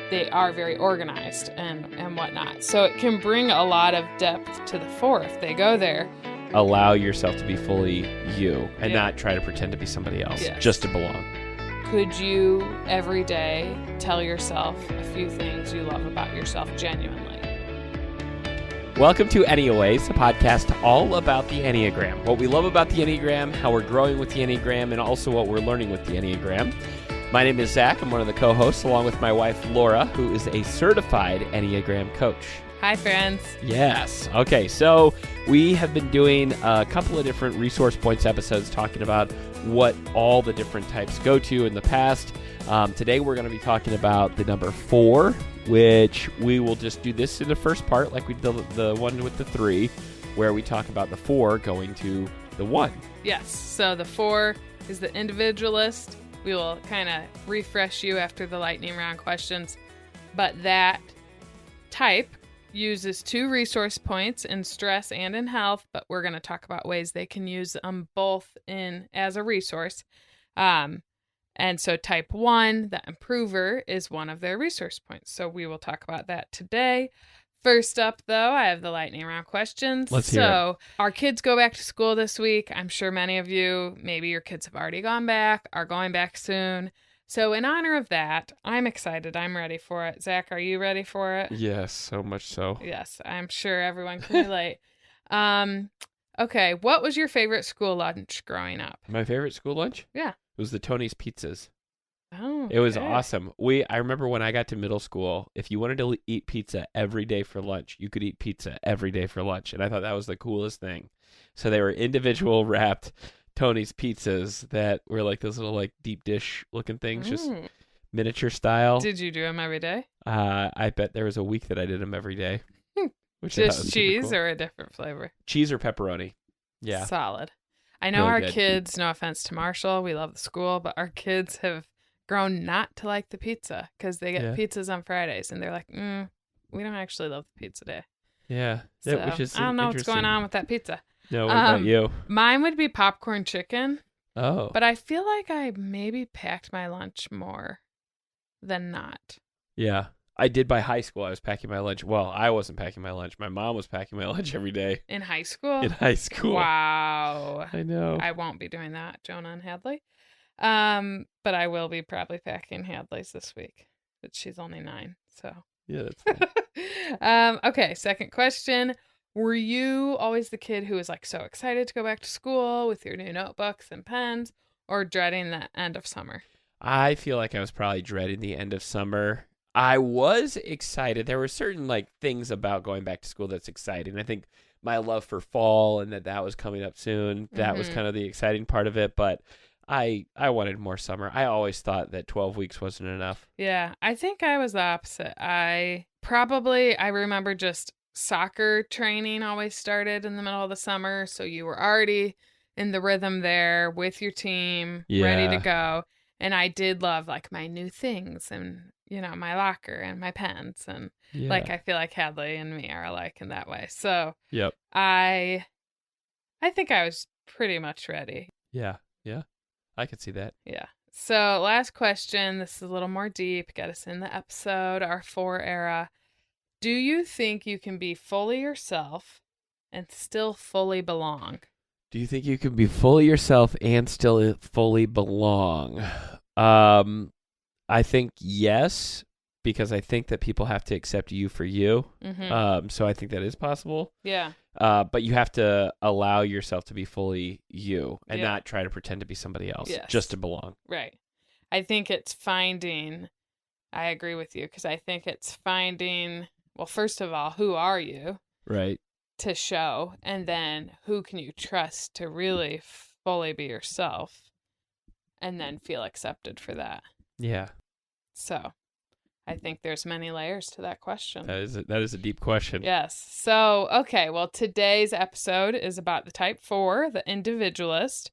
they are very organized and whatnot. So it can bring a lot of depth to the 4 if they go there. Allow yourself to be fully you and not try to pretend to be somebody else, just to belong. Could you every day tell yourself a few things you love about yourself genuinely? Welcome to Anyways, a podcast all about the Enneagram. What we love about the Enneagram, how we're growing with the Enneagram, and also what we're learning with the Enneagram. My name is Zach. I'm one of the co-hosts, along with my wife, Laura, who is a certified Enneagram coach. Hi, friends. Yes. Okay, so we have been doing a couple of different resource points episodes talking about what all the different types go to in the past. Today we're going to be talking about the number 4, which we will just do this in the first part like we did the one with the 3, where we talk about the 4 going to the 1. Yes. So the 4 is the individualist. We will kind of refresh you after the lightning round questions. But that type uses 2 resource points in stress and in health, but we're going to talk about ways they can use them both as a resource. And so type 1, the improver, is one of their resource points. So we will talk about that today. First up, though, I have the lightning round questions. Let's hear it. Our kids go back to school this week. I'm sure many of you, maybe your kids have already gone back, are going back soon. So in honor of that, I'm excited. I'm ready for it. Zach, are you ready for it? Yes, so much so. Yes, I'm sure everyone can relate. Okay, what was your favorite school lunch growing up? My favorite school lunch? Yeah. It was the Tony's Pizzas. Oh, It was awesome. I remember when I got to middle school, if you wanted to eat pizza every day for lunch, you could eat pizza every day for lunch. And I thought that was the coolest thing. So they were individual wrapped Tony's Pizzas that were like those little like deep dish looking things, just miniature style. Did you do them every day? I bet there was a week that I did them every day. Which just cheese or a different flavor? Cheese or pepperoni. Yeah. Solid. I know really our good. kids, no offense to Marshall, we love the school, but our kids have grown not to like the pizza because they get pizzas on Fridays and they're like, we don't actually love the pizza day. Yeah. So, Which is I don't know what's going on with that pizza. No, what about you? Mine would be popcorn chicken. Oh. But I feel like I maybe packed my lunch more than not. Yeah. I did by high school. I was packing my lunch. Well, I wasn't packing my lunch. My mom was packing my lunch every day. In high school? In high school. Wow. I know. I won't be doing that, Jonah and Hadley. But I will be probably packing Hadley's this week. But she's only 9, so. Yeah, that's fine. Okay, second question. Were you always the kid who was like so excited to go back to school with your new notebooks and pens, or dreading the end of summer? I feel like I was probably dreading the end of summer. I was excited. There were certain like things about going back to school that's exciting. I think my love for fall and that was coming up soon. That was kind of the exciting part of it. But I wanted more summer. I always thought that 12 weeks wasn't enough. Yeah, I think I was the opposite. I remember just soccer training always started in the middle of the summer. So you were already in the rhythm there with your team, ready to go. And I did love like my new things and, my locker and my pens. And like, I feel like Hadley and me are alike in that way. So yep. I think I was pretty much ready. Yeah. I could see that. Yeah. So last question. This is a little more deep. Get us in the episode, our 4 era. Do you think you can be fully yourself and still fully belong? Do you think you can be fully yourself and still fully belong? I think yes, because I think that people have to accept you for you. So I think that is possible. Yeah. But you have to allow yourself to be fully you and not try to pretend to be somebody else just to belong. Right. I think it's I agree with you, because I think it's finding, well, first of all, who are you? Right. To show, and then who can you trust to really fully be yourself and then feel accepted for that. Yeah. So I think there's many layers to that question. That is a deep question. Yes. So, okay, well, today's episode is about the type 4, the individualist.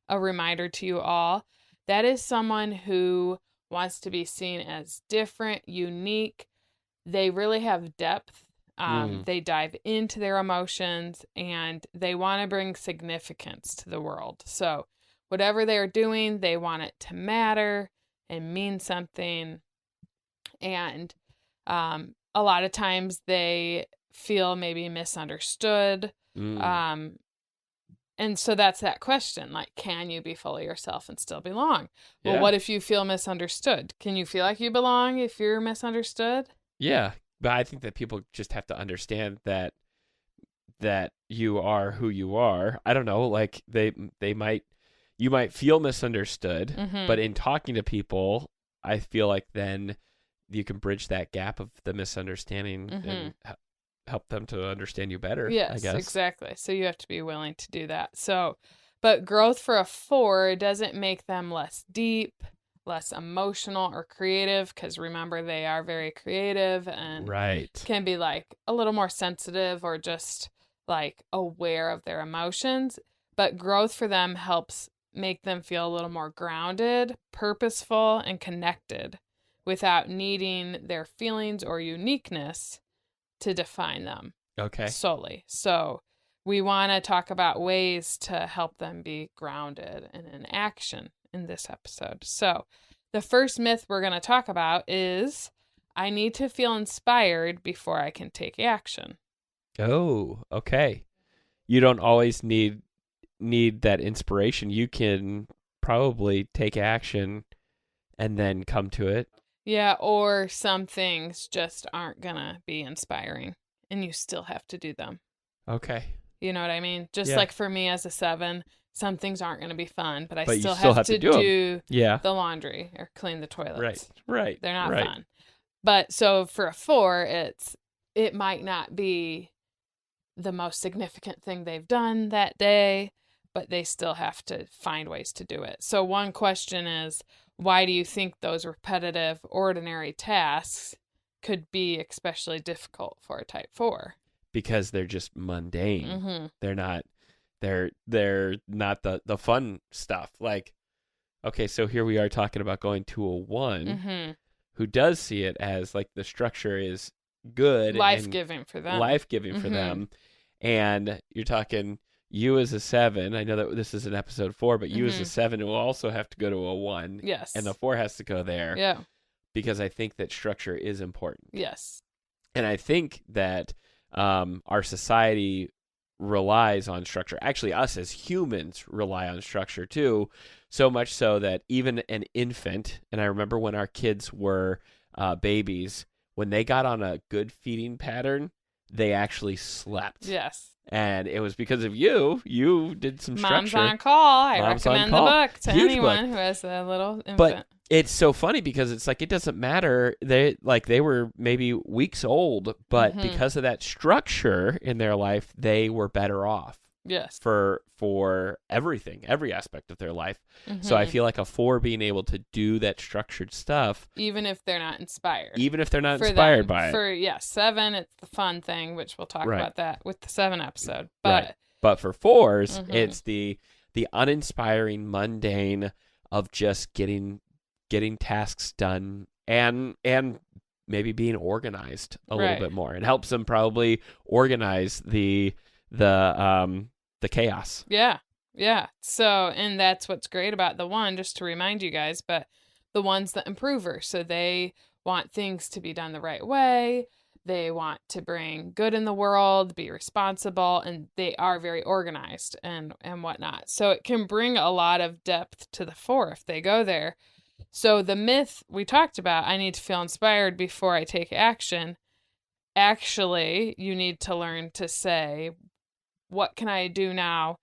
A reminder to you all, that is someone who wants to be seen as different, unique. They really have depth. They dive into their emotions and they want to bring significance to the world. So whatever they're doing, they want it to matter and mean something. And A lot of times they feel maybe misunderstood. And so that's that question, like, can you be fully yourself and still belong? Well, what if you feel misunderstood? Can you feel like you belong if you're misunderstood? Yeah. But I think that people just have to understand that you are who you are. I don't know, like you might feel misunderstood, but in talking to people, I feel like then you can bridge that gap of the misunderstanding and help them to understand you better. Yes, I guess. Exactly. So you have to be willing to do that. So, but growth for a 4 doesn't make them less deep, less emotional or creative, because remember, they are very creative and can be like a little more sensitive or just like aware of their emotions. But growth for them helps make them feel a little more grounded, purposeful, and connected without needing their feelings or uniqueness to define them solely. So we want to talk about ways to help them be grounded and in action in this episode. So the first myth we're going to talk about is I need to feel inspired before I can take action. Oh, okay. You don't always need that inspiration. You can probably take action and then come to it. Yeah, or some things just aren't going to be inspiring and you still have to do them. Okay. You know what I mean? Just like for me as a 7, some things aren't going to be fun, but I you still have to do the laundry or clean the toilets. Right. They're not fun. But so for a 4, it might not be the most significant thing they've done that day, but they still have to find ways to do it. So one question is, why do you think those repetitive, ordinary tasks could be especially difficult for a type 4? Because they're just mundane. They're not the fun stuff. Like, okay, so here we are talking about going to a 1 who does see it as like the structure is good, life-giving for them. And you're talking you as a 7. I know that this is an episode 4, but you as a 7 will also have to go to a 1. Yes. And the 4 has to go there. Yeah. Because I think that structure is important. Yes. And I think that our society relies on structure. Actually, us as humans rely on structure too, so much so that even an infant, and I remember when our kids were babies, when they got on a good feeding pattern, they actually slept. Yes. And it was because of you. You did some structure. Mom's on Call. I recommend the book to anyone who has a little infant. But it's so funny because it's like it doesn't matter. They were maybe weeks old, but because of that structure in their life, they were better off. Yes. For everything, every aspect of their life. So I feel like a 4 being able to do that structured stuff, even if they're not inspired. By it. For 7, it's the fun thing, which we'll talk about that with the 7 episode. But for 4s, it's the uninspiring, mundane of just getting tasks done and maybe being organized a little bit more. It helps them probably organize the chaos. Yeah. So, and that's what's great about the 1, just to remind you guys, but the 1's the improver. So they want things to be done the right way. They want to bring good in the world, be responsible, and they are very organized and whatnot. So it can bring a lot of depth to the 4 if they go there. So the myth we talked about, I need to feel inspired before I take action. Actually, you need to learn to say, what can I do now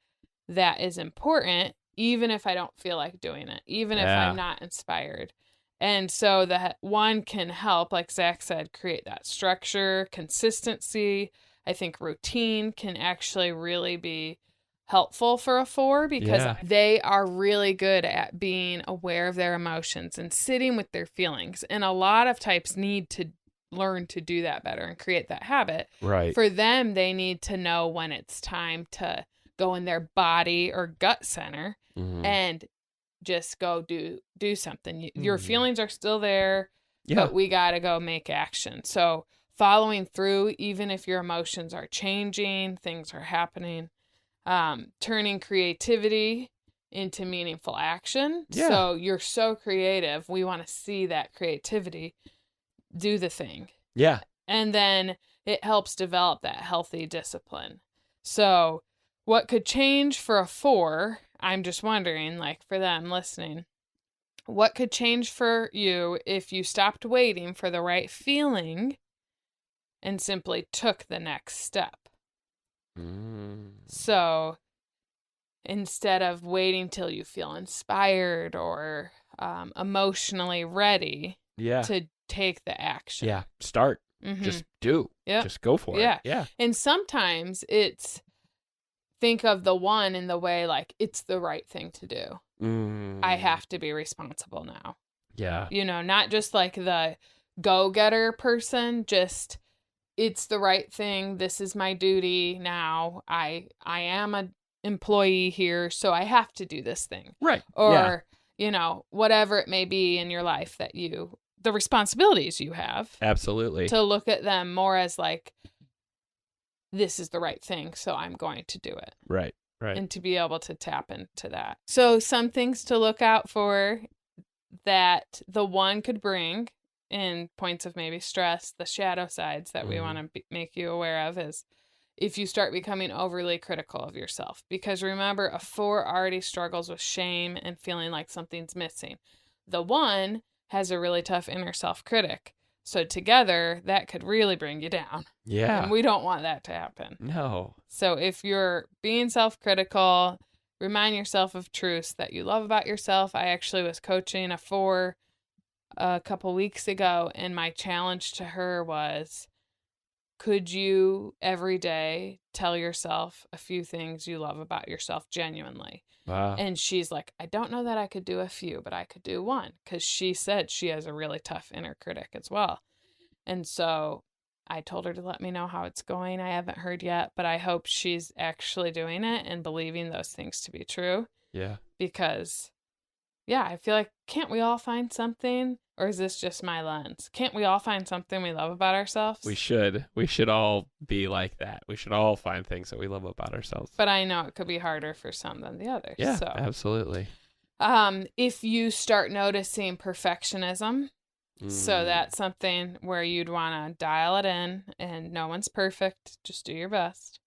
that is important, even if I don't feel like doing it, even if I'm not inspired? And so the 1 can help, like Zach said, create that structure, consistency. I think routine can actually really be helpful for a 4 because they are really good at being aware of their emotions and sitting with their feelings. And a lot of types need to learn to do that better and create that habit. Right. For them, they need to know when it's time to go in their body or gut center and just go do something. Your feelings are still there, but we got to go make action. So following through, even if your emotions are changing, things are happening, turning creativity into meaningful action. Yeah. So you're so creative. We want to see that creativity. Do the thing. Yeah. And then it helps develop that healthy discipline. So what could change for a 4, I'm just wondering, like for them listening, what could change for you if you stopped waiting for the right feeling and simply took the next step? So instead of waiting till you feel inspired or emotionally ready to take the action. Yeah. Start. Just do. Yeah. Just go for it. Yeah. And sometimes it's think of the 1 in the way like it's the right thing to do. I have to be responsible now. Yeah. You know, not just like the go-getter person, just it's the right thing. This is my duty now. I am an employee here, so I have to do this thing. Right. Or, you know, whatever it may be in your life that the responsibilities you have. Absolutely. To look at them more as like, this is the right thing, so I'm going to do it. Right. Right. And to be able to tap into that. So some things to look out for that the 1 could bring in points of maybe stress, the shadow sides that we want to make you aware of is if you start becoming overly critical of yourself. Because remember, a 4 already struggles with shame and feeling like something's missing. The 1 has a really tough inner self-critic. So together, that could really bring you down. Yeah. And we don't want that to happen. No. So if you're being self-critical, remind yourself of truths that you love about yourself. I actually was coaching a 4 a couple weeks ago, and my challenge to her was, could you every day tell yourself a few things you love about yourself genuinely? Wow. And she's like, I don't know that I could do a few, but I could do 1, because she said she has a really tough inner critic as well. And so I told her to let me know how it's going. I haven't heard yet, but I hope she's actually doing it and believing those things to be true. Yeah. Because, yeah, I feel like, can't we all find something? Or is this just my lens? Can't we all find something we love about ourselves? We should. We should all be like that. We should all find things that we love about ourselves. But I know it could be harder for some than the others. Yeah, so. absolutely. If you start noticing perfectionism, so that's something where you'd want to dial it in, and no one's perfect. Just do your best.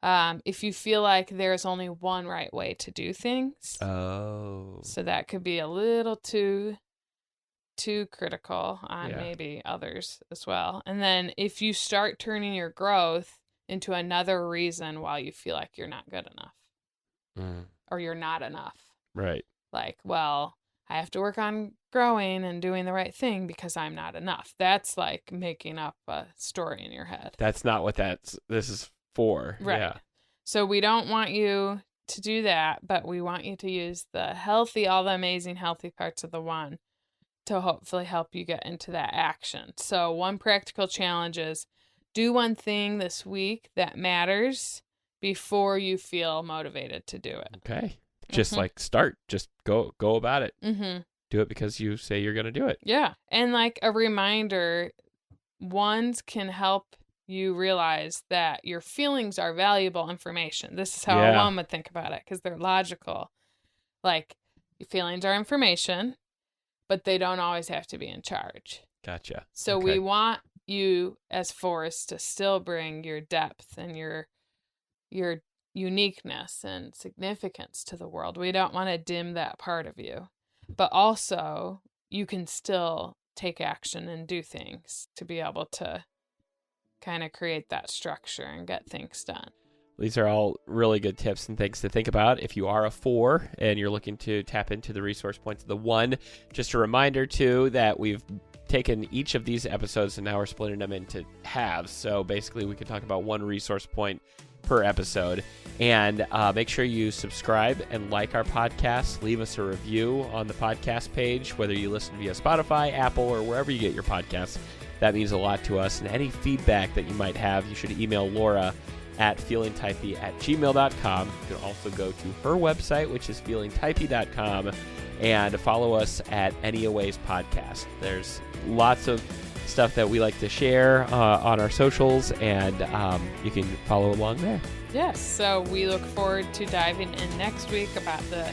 If you feel like there's only one right way to do things. Oh. So that could be a little too critical on maybe others as well. And then if you start turning your growth into another reason why you feel like you're not good enough or you're not enough. Right. Like, well, I have to work on growing and doing the right thing because I'm not enough. That's like making up a story in your head. That's not what this is for. Right. Yeah. So we don't want you to do that, but we want you to use all the amazing healthy parts of the 1 to hopefully help you get into that action. So one practical challenge is do one thing this week that matters before you feel motivated to do it. Okay. Just like start. Just go about it. Do it because you say you're going to do it. Yeah. And like a reminder, 1s can help you realize that your feelings are valuable information. This is how a 1 would think about it because they're logical. Like, your feelings are information, but they don't always have to be in charge. Gotcha. So we want you as 4s to still bring your depth and your uniqueness and significance to the world. We don't want to dim that part of you. But also, you can still take action and do things to be able to kind of create that structure and get things done. These are all really good tips and things to think about. If you are a 4 and you're looking to tap into the resource points of the 1, just a reminder too that we've taken each of these episodes and now we're splitting them into halves. So basically we could talk about 1 resource point per episode. And make sure you subscribe and like our podcast. Leave us a review on the podcast page, whether you listen via Spotify, Apple, or wherever you get your podcasts. That means a lot to us. And any feedback that you might have, you should email Laura at feelingtypey@gmail.com. You can also go to her website, which is feelingtypey.com, and follow us at Anyways Podcast. There's lots of stuff that we like to share on our socials, and you can follow along there. Yes, so we look forward to diving in next week about the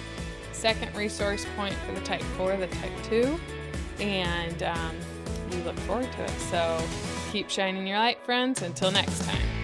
second resource point for the type 4, the type 2, and we look forward to it. So Keep shining your light, friends. Until next time.